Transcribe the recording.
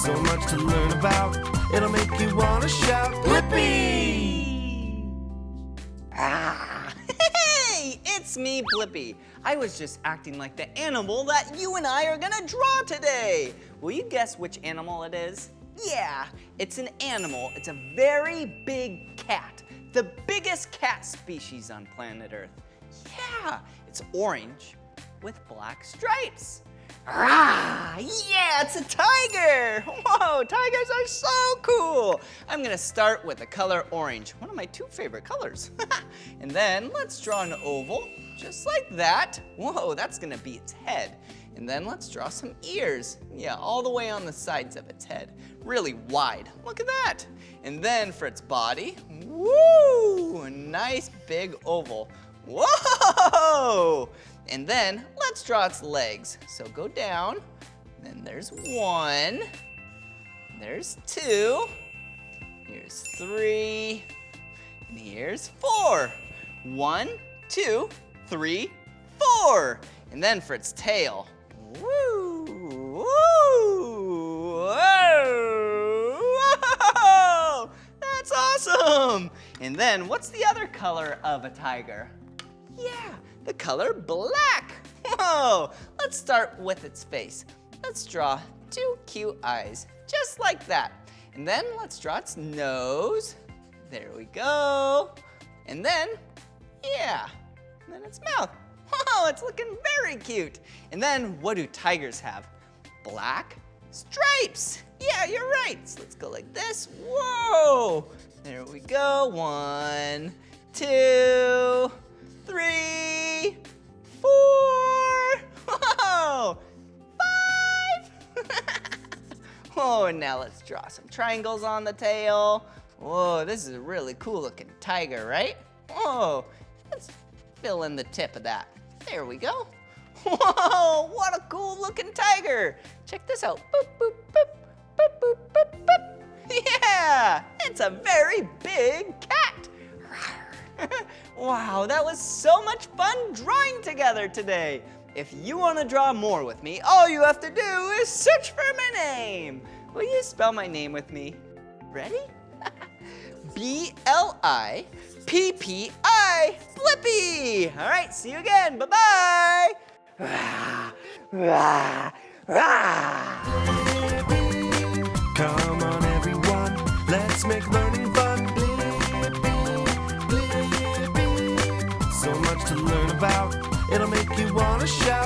So much to learn about, it'll make you want to shout, Blippi! Hey, it's me, Blippi. I was just acting like the animal that you and I are gonna draw today. Will you guess which animal it is? Yeah, it's an animal. It's a very big cat. The biggest cat species on planet Earth. Yeah, it's orange with black stripes. Rah! Yeah, it's a tiger! Whoa, tigers are so cool! I'm gonna start with the color orange, one of my two favorite colors. And then let's draw an oval, just like that. Whoa, that's gonna be its head. And then let's draw some ears. Yeah, all the way on the sides of its head. Really wide, look at that. And then for its body, woo, a nice big oval. Whoa! And then let's draw its legs. So go down, then there's 1, there's 2, here's 3, and here's 4. 1, 2, 3, 4. And then for its tail, woo, woo, whoa, whoa, that's awesome. And then what's the other color of a tiger? Yeah, the color black. Whoa, let's start with its face. Let's draw 2 cute eyes, just like that. And then let's draw its nose. There we go. And then, yeah, and then its mouth. Whoa, it's looking very cute. And then what do tigers have? Black stripes. Yeah, you're right. So let's go like this. Whoa, there we go. 1, 2, 3, 4, whoa, 5. Oh, and now let's draw some triangles on the tail. Whoa, this is a really cool looking tiger, right? Whoa, let's fill in the tip of that. There we go. Whoa, what a cool looking tiger. Check this out. Boop, boop, boop, boop, boop, boop, boop. Yeah, it's a very big cat. Wow, that was so much fun drawing together today. If you want to draw more with me, all you have to do is search for my name. Will you spell my name with me? Ready? B-L-I-P-P-I, Blippi. All right, see you again. Bye-bye. Come on everyone, let's make learning fun. Blippi, Blippi. So much to learn about, it'll make you want to shout.